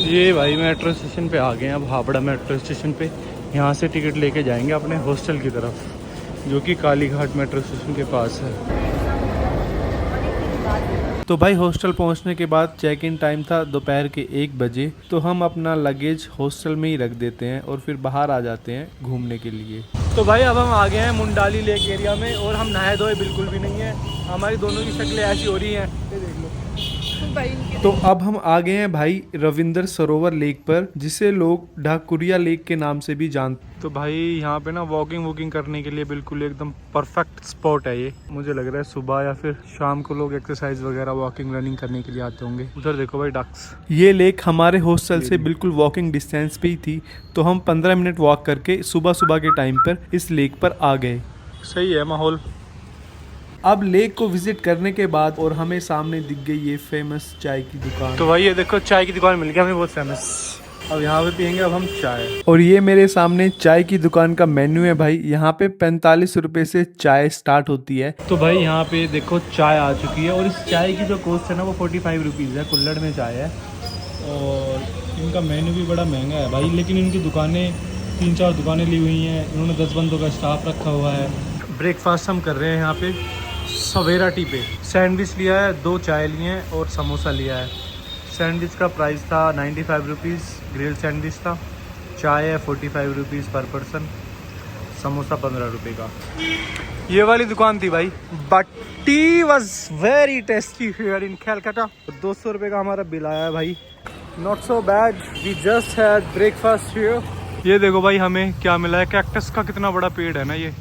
ये भाई metro station पे आ गए हैं अब, हावड़ा मेट्रो स्टेशन पे। यहाँ से टिकट लेके जाएंगे अपने हॉस्टल की तरफ, जो कि कालीघाट मेट्रो स्टेशन के पास है। तो भाई हॉस्टल पहुंचने के बाद चेक इन टाइम था दोपहर के 1 बजे। तो हम अपना लगेज हॉस्टल में ही रख देते हैं और फिर बाहर आ जाते हैं घूमने के लिए। तो भाई अब हम आ गए हैं मुंडाली लेक एरिया में, और हम नहाए धोए बिल्कुल भी नहीं है। हमारी दोनों की शक्लें ऐसी हो रही हैं, ये देख लो। तो अब हम आ गए हैं भाई रविंदर सरोवर लेक पर, जिसे लोग ढाकुरिया लेक के नाम से भी जानते। तो भाई यहाँ पे ना वॉकिंग करने के लिए बिल्कुल एकदम परफेक्ट स्पॉट है ये। मुझे लग रहा है सुबह या फिर शाम को लोग एक्सरसाइज वगैरह वॉकिंग रनिंग करने के लिए आते होंगे। उधर देखो भाई डक्स। ये लेक हमारे हॉस्टल से बिल्कुल वॉकिंग डिस्टेंस पे ही थी, तो हम 15 मिनट वॉक करके सुबह के टाइम पर इस लेक पर आ गए। सही है माहौल। अब लेक को विजिट करने के बाद और हमें सामने दिख गई ये फेमस चाय की दुकान। तो भाई ये देखो चाय की दुकान मिल गया हमें, बहुत फेमस। अब यहाँ पे पियेंगे अब हम चाय। और ये मेरे सामने चाय की दुकान का मेन्यू है भाई। यहाँ पे 45 रुपए से चाय स्टार्ट होती है। तो भाई यहाँ पे देखो चाय आ चुकी है, और इस चाय की जो कॉस्ट है ना वो 45 रुपीज़ है। कुल्हड़ में चाय है, और इनका मेन्यू भी बड़ा महंगा है भाई। लेकिन इनकी दुकानें 3-4 दुकानें ली हुई हैं, इन्होंने 10 बंदों का स्टाफ रखा हुआ है। ब्रेकफास्ट हम कर रहे हैं यहाँ पे सवेरा टी पे। सैंडविच लिया है, 2 चाय लिए हैं और समोसा लिया है। सैंडविच का प्राइस था 95 रुपीज़, ग्रिल सैंडविच था। चाय है 45 रुपीज़ पर पर्सन, समोसा 15 रुपये का। ये वाली दुकान थी भाई, but tea was very tasty here in Calcutta. 200 रुपये का हमारा बिल आया है भाई, not so bad. We just had breakfast here. ये देखो भाई हमें क्या मिला है, कैक्टस का कितना बड़ा पेड़ है ना, ये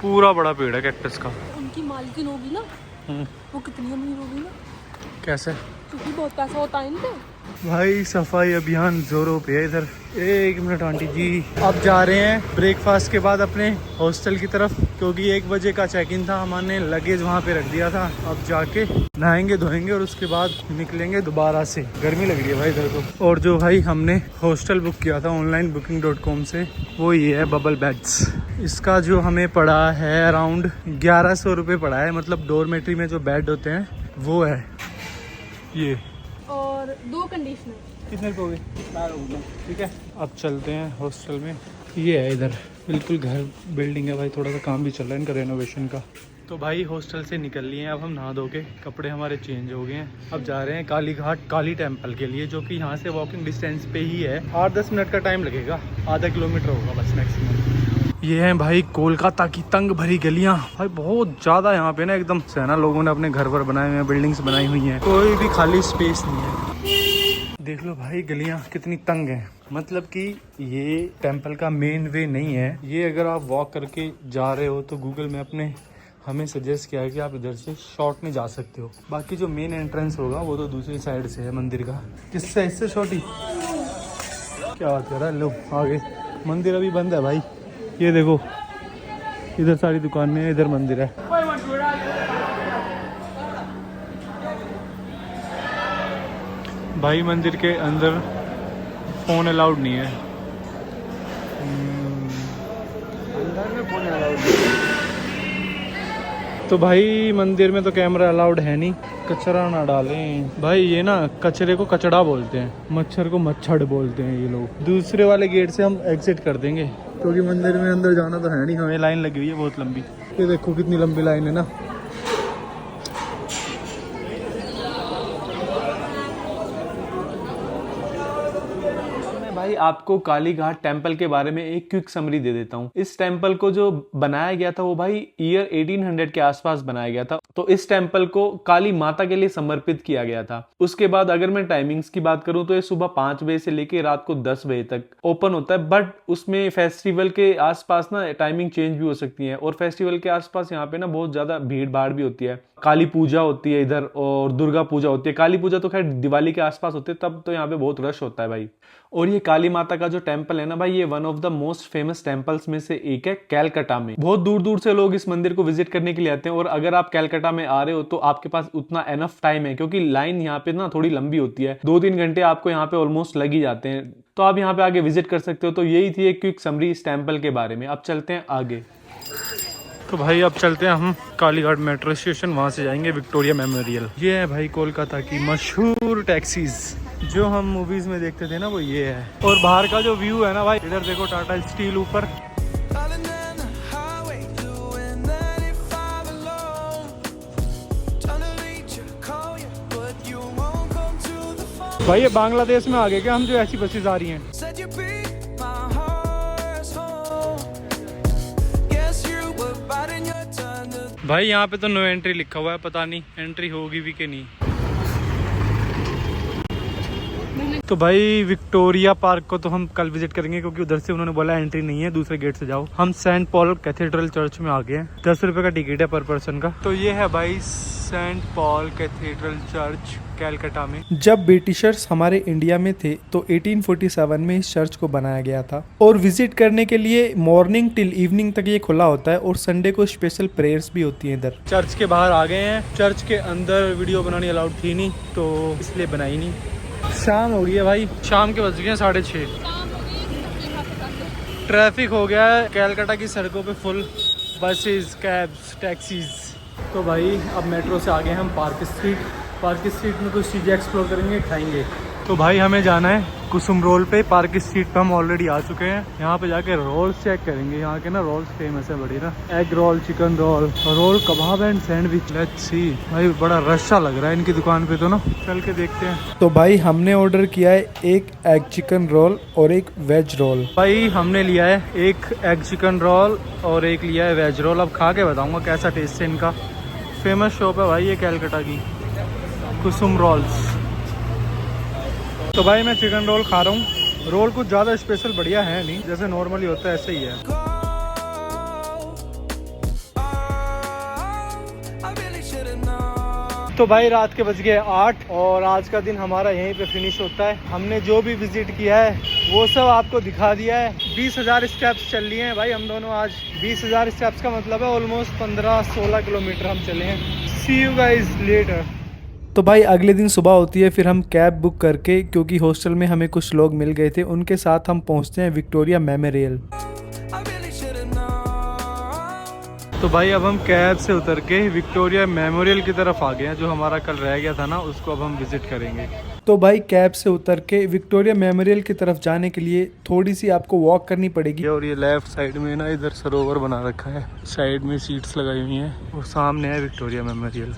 पूरा बड़ा पेड़ है कैक्टस का। उनकी मालकिन होगी ना, वो कितनी अमीर होगी ना। कैसे? क्योंकि बहुत पैसा होता है इनका। भाई सफाई अभियान जोरों पे है इधर। 1 मिनट आंटी जी। अब जा रहे हैं ब्रेकफास्ट के बाद अपने हॉस्टल की तरफ, क्योंकि 1 बजे का चेक इन था। हमने लगेज वहाँ पे रख दिया था। अब जाके नहाएंगे धोएंगे और उसके बाद निकलेंगे दोबारा से। गर्मी लग रही है भाई इधर तो। और जो भाई हमने हॉस्टल बुक किया था ऑनलाइन booking.com से, वो ये है बबल बेड्स। इसका जो हमें पड़ा है अराउंड 1100 रुपये पड़ा है। मतलब डोरमेट्री में जो बेड होते हैं वो है ये, और 2 कंडीशनर। कितने रुपये हो गए? ठीक है, अब चलते हैं हॉस्टल में। ये है इधर बिल्कुल घर बिल्डिंग है भाई, थोड़ा सा काम भी चल रहा है इनका रेनोवेशन का। तो भाई हॉस्टल से निकल लिए हैं, अब हम नहा धो के कपड़े हमारे चेंज हो गए हैं। अब जा रहे हैं कालीघाट काली टेम्पल के लिए, जो कि यहाँ से वॉकिंग डिस्टेंस पे ही है। 8-10 मिनट का टाइम लगेगा, आधा किलोमीटर होगा बस मैक्सिमम। ये हैं भाई कोलकाता की तंग भरी गलियां। भाई बहुत ज़्यादा यहाँ पे ना एकदम से है ना, लोगों ने अपने घर पर बनाए हुए हैं, बिल्डिंग्स बनाई हुई हैं, कोई भी खाली स्पेस नहीं है। देख लो भाई गलियां कितनी तंग हैं। मतलब कि ये टेंपल का मेन वे नहीं है ये। अगर आप वॉक करके जा रहे हो तो गूगल मैप ने हमें सजेस्ट किया है कि आप इधर से शॉर्ट में जा सकते हो। बाकी जो मेन एंट्रेंस होगा वो तो दूसरी साइड से है मंदिर का। किससे? इससे शॉर्ट ही? क्या बात कर रहा है। लो आगे मंदिर अभी बंद है भाई। ये देखो इधर सारी दुकानें हैं, इधर मंदिर है। भाई मंदिर के अंदर फ़ोन अलाउड नहीं है। अंदर में फ़ोन अलाउड नहीं है। तो भाई मंदिर में तो कैमरा अलाउड है नहीं। कचरा ना डालें भाई। ये ना कचरे को कचड़ा बोलते हैं, मच्छर को मच्छर बोलते हैं ये लोग। दूसरे वाले गेट से हम एग्जिट कर देंगे, क्योंकि मंदिर में अंदर जाना तो है नहीं हमें। लाइन लगी हुई है बहुत लंबी। ये देखो कितनी लंबी लाइन है ना। भाई आपको कालीघाट टेम्पल के बारे में एक क्विक समरी दे देता हूँ। इस टेम्पल को जो बनाया गया था वो भाई ईयर 1800 के आसपास बनाया गया था। तो इस टेम्पल को काली माता के लिए समर्पित किया गया था। उसके बाद अगर मैं टाइमिंग्स की बात करूँ तो ये सुबह 5 बजे से लेके रात को 10 बजे तक ओपन होता है। बट उसमें फेस्टिवल के आसपास ना टाइमिंग चेंज भी हो सकती है, और फेस्टिवल के आसपास यहाँ पे ना बहुत ज्यादा भीड़ भाड़ भी होती है। काली पूजा होती है इधर, और दुर्गा पूजा होती है। काली पूजा तो खैर दिवाली के आसपास होती है, तब तो यहाँ पे बहुत रश होता है भाई। और ये काली माता का जो टेम्पल है ना भाई, ये one of the most famous temples में से एक है कैलकाटा में। बहुत दूर दूर से लोग इस मंदिर को विजिट करने के लिए आते हैं। और अगर आप कैलकाटा में आ रहे हो तो आपके पास उतना एनफ टाइम है, क्योंकि लाइन यहाँ पे ना थोड़ी लंबी होती है। 2-3 घंटे आपको यहाँ पे ऑलमोस्ट लग ही जाते हैं। तो आप यहाँ पे आगे विजिट कर सकते हो। तो यही थी एक क्विक समरी इस टेम्पल के बारे में। अब चलते हैं आगे। तो भाई अब चलते हैं हम कालीघाट मेट्रो स्टेशन, वहाँ से जाएंगे विक्टोरिया मेमोरियल। ये है भाई कोलकाता की मशहूर टैक्सीज। जो हम मूवीज में देखते थे ना वो ये है। और बाहर का जो व्यू है ना भाई, इधर देखो टाटा स्टील ऊपर। भाई ये बांग्लादेश में आ गए क्या हम, जो ऐसी बसेस आ रही हैं। भाई यहाँ पे तो नो एंट्री लिखा हुआ है, पता नहीं एंट्री होगी भी कि नहीं। तो भाई विक्टोरिया पार्क को तो हम कल विजिट करेंगे, क्योंकि उधर से उन्होंने बोला एंट्री नहीं है, दूसरे गेट से जाओ। हम सेंट पॉल कैथेड्रल चर्च में आ गए हैं। 10 रुपए का टिकट है पर पर्सन का। तो ये है भाई Saint Paul cathedral church Calcutta में। जब ब्रिटिशर्स हमारे इंडिया में थे तो 1847 में इस चर्च को बनाया गया था, और विजिट करने के लिए मॉर्निंग टिल इवनिंग तक ये खुला होता है, और संडे को स्पेशल प्रेयर्स भी होती हैं इधर। चर्च के बाहर आ गए हैं। चर्च के अंदर वीडियो बनानी अलाउड थी नहीं, तो इसलिए बनाई नहीं। शाम हो गई है भाई, शाम के बज गए हैं 6:30। ट्रैफिक हो गया है कैलकाटा की सड़कों पे फुल, बसेस, कैब्स, टैक्सीज। तो भाई अब मेट्रो से आ गए हम पार्क स्ट्रीट। पार्क स्ट्रीट में कुछ चीज़ें एक्सप्लोर करेंगे, खाएंगे। तो भाई हमें जाना है कुसुम रोल पे। पार्क स्ट्रीट पे हम ऑलरेडी आ चुके हैं। यहाँ पे जाके रोल्स चेक करेंगे। यहाँ के ना रोल्स फेमस है बड़ी ना, egg roll, chicken roll, roll kebab and sandwich. Let's see. भाई बड़ा रश सा लग रहा है इनकी दुकान पे तो ना, चल के देखते हैं। तो भाई हमने ऑर्डर किया है एक एग चिकन रोल और एक वेज रोल। भाई हमने लिया है एक एग चिकन रोल और एक लिया है वेज रोल। अब खा के बताऊंगा कैसा टेस्ट है इनका। फेमस शॉप है भाई ये कैलकाटा की, कुसुम रोल्स। तो भाई मैं चिकन रोल खा रहा हूँ। रोल कुछ ज़्यादा स्पेशल बढ़िया है नहीं, जैसे नॉर्मली होता है ऐसे ही है। तो भाई रात के बज गए 8 और आज का दिन हमारा यहीं पे फिनिश होता है। हमने जो भी विजिट किया है वो सब आपको दिखा दिया है। 20,000 स्टेप्स चल लिए हैं भाई हम दोनों आज। 20,000 स्टेप्स का मतलब है ऑलमोस्ट 15-16 किलोमीटर हम चले हैं। सी यू गाइस लेटर। तो भाई अगले दिन सुबह होती है, फिर हम कैब बुक करके, क्योंकि हॉस्टल में हमें कुछ लोग मिल गए थे, उनके साथ हम पहुंचते हैं विक्टोरिया मेमोरियल। तो भाई अब हम कैब से उतर के विक्टोरिया मेमोरियल की तरफ आ गए हैं। जो हमारा कल रह गया था ना, उसको अब हम विजिट करेंगे। तो भाई कैब से उतर के विक्टोरिया मेमोरियल की तरफ जाने के लिए थोड़ी सी आपको वॉक करनी पड़ेगी। और ये लेफ्ट साइड में ना इधर सरोवर बना रखा है, साइड में सीट्स लगाई हुई हैं, और सामने है विक्टोरिया मेमोरियल।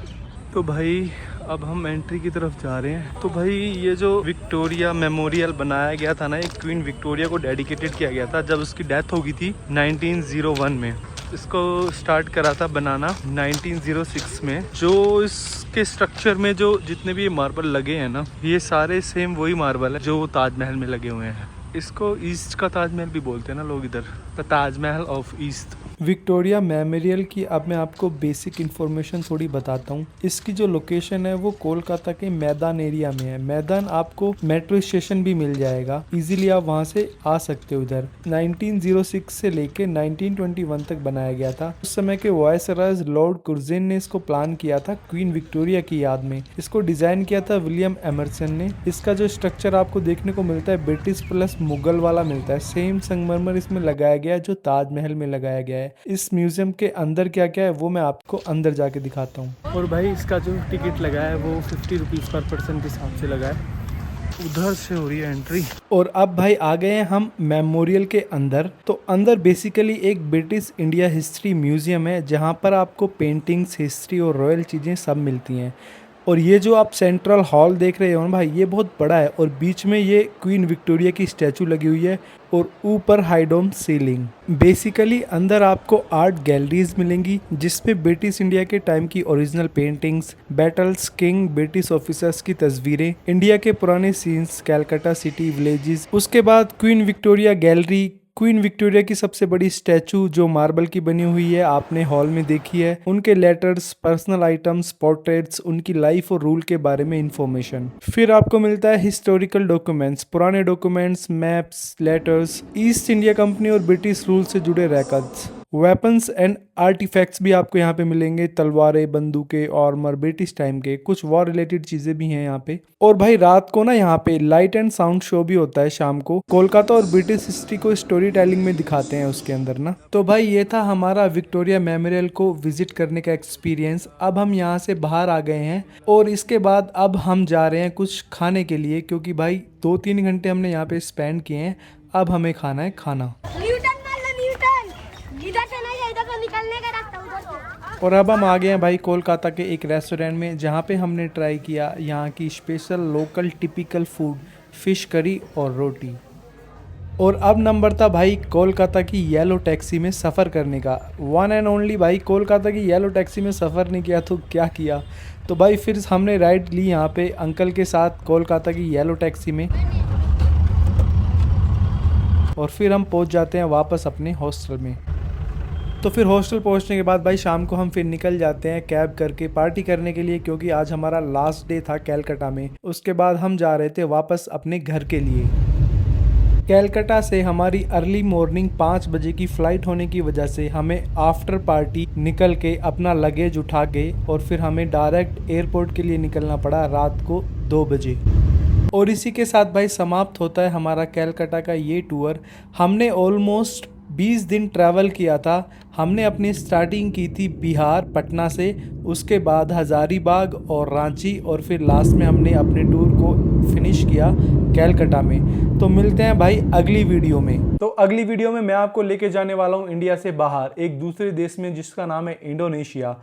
तो भाई अब हम एंट्री की तरफ जा रहे हैं। तो भाई ये जो विक्टोरिया मेमोरियल बनाया गया था ना, एक क्वीन विक्टोरिया को डेडिकेटेड किया गया था जब उसकी डेथ हो गई थी 1901 में। इसको स्टार्ट करा था बनाना 1906 में। जो इसके स्ट्रक्चर में जो जितने भी ये मार्बल लगे हैं ना, ये सारे सेम वही मार्बल है जो ताजमहल में लगे हुए हैं। इसको ईस्ट का ताजमहल भी बोलते हैं ना लोग इधर, the Taj Mahal of east. Victoria memorial की अब मैं आपको बेसिक इन्फॉर्मेशन थोड़ी बताता हूँ। इसकी जो लोकेशन है वो कोलकाता के मैदान एरिया में है। मैदान आपको मेट्रो स्टेशन भी मिल जाएगा, इजीली आप वहाँ से आ सकते हो इधर। 1906 से लेके 1921 तक बनाया गया था। उस समय के वायसराय लॉर्ड कुर्जेन ने इसको प्लान किया था क्वीन विक्टोरिया की याद में। इसको डिजाइन किया था विलियम एमरसन ने। इसका जो स्ट्रक्चर आपको देखने को मिलता है ब्रिटिश प्लस मुगल वाला मिलता है। सेम संगमरमर इसमें लगाया गया है जो ताजमहल में लगाया गया है। इस म्यूजियम के अंदर क्या क्या है वो मैं आपको अंदर जाके दिखाता हूँ। और भाई इसका जो टिकट लगा है वो 50 रुपीज़ पर पर्सन के हिसाब से लगा है। उधर से हो रही है एंट्री। और अब भाई आ गए हैं हम मेमोरियल के अंदर। तो अंदर बेसिकली एक ब्रिटिश इंडिया हिस्ट्री म्यूजियम है, जहाँ पर आपको पेंटिंग्स, हिस्ट्री और रॉयल चीज़ें सब मिलती हैं। और ये जो आप सेंट्रल हॉल देख रहे हो ना भाई, ये बहुत बड़ा है, और बीच में ये क्वीन विक्टोरिया की स्टैचू लगी हुई है, और ऊपर हाई डोम सीलिंग। बेसिकली अंदर आपको आर्ट गैलरीज मिलेंगी जिसपे ब्रिटिश इंडिया के टाइम की original paintings, battles, king, British officers की तस्वीरें, इंडिया के पुराने सीन्स, कैलकाटा सिटी, विलेजेस। उसके बाद queen Victoria gallery, queen Victoria की सबसे बड़ी स्टैचू जो मार्बल की बनी हुई है, आपने हॉल में देखी है। उनके लेटर्स, पर्सनल आइटम्स, पोर्ट्रेट्स, उनकी लाइफ और रूल के बारे में इंफॉर्मेशन। फिर आपको मिलता है हिस्टोरिकल डॉक्यूमेंट्स, पुराने documents, maps, letters, east India company और ब्रिटिश रूल से जुड़े रिकॉर्ड्स। वेपन्स एंड आर्टिफैक्ट्स भी आपको यहाँ पे मिलेंगे, तलवारें, बंदूकें, आर्मर, ब्रिटिश टाइम के कुछ वॉर रिलेटेड चीजें भी हैं यहाँ पे। और भाई रात को ना यहाँ पे लाइट एंड साउंड शो भी होता है शाम को। कोलकाता और ब्रिटिश हिस्ट्री को स्टोरी टेलिंग में दिखाते हैं उसके अंदर ना। तो भाई ये था हमारा विक्टोरिया मेमोरियल को विजिट करने का एक्सपीरियंस। अब हम यहाँ से बाहर आ गए हैं और इसके बाद अब हम जा रहे हैं कुछ खाने के लिए, क्योंकि भाई 2-3 घंटे हमने यहाँ पे स्पेंड किए हैं। अब हमें खाना है खाना। न्यूटन मार लो, न्यूटन इधर से नहीं, इधर से निकलने का रास्ता उधर से। और अब हम आ गए हैं भाई कोलकाता के एक रेस्टोरेंट में, जहाँ पे हमने ट्राई किया यहाँ की special local typical food, fish curry और रोटी। और अब नंबर था भाई कोलकाता की येलो टैक्सी में सफ़र करने का। वन एंड ओनली भाई कोलकाता की येलो टैक्सी में सफ़र नहीं किया तो क्या किया। तो भाई फिर हमने राइड ली यहाँ पे अंकल के साथ कोलकाता की येलो टैक्सी में, और फिर हम पहुँच जाते हैं वापस अपने हॉस्टल में। तो फिर हॉस्टल पहुंचने के बाद भाई शाम को हम फिर निकल जाते हैं कैब करके पार्टी करने के लिए, क्योंकि आज हमारा लास्ट डे था कैलकाटा में। उसके बाद हम जा रहे थे वापस अपने घर के लिए। कैलकाटा से हमारी अर्ली मॉर्निंग 5 बजे की फ़्लाइट होने की वजह से हमें आफ्टर पार्टी निकल के अपना लगेज उठा के और फिर हमें डायरेक्ट एयरपोर्ट के लिए निकलना पड़ा रात को 2 बजे। और इसी के साथ भाई समाप्त होता है हमारा कैलकाटा का ये टूर। हमने ऑलमोस्ट 20 दिन ट्रैवल किया था। हमने अपनी स्टार्टिंग की थी बिहार पटना से, उसके बाद हज़ारीबाग और रांची, और फिर लास्ट में हमने अपने टूर को फिनिश किया कैलकाटा में। तो मिलते हैं भाई अगली वीडियो में। तो अगली वीडियो में मैं आपको लेके जाने वाला हूँ इंडिया से बाहर एक दूसरे देश में जिसका नाम है Indonesia.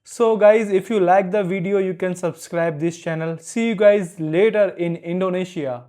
So guys, if you like the video, you can subscribe this channel. See you guys later in Indonesia.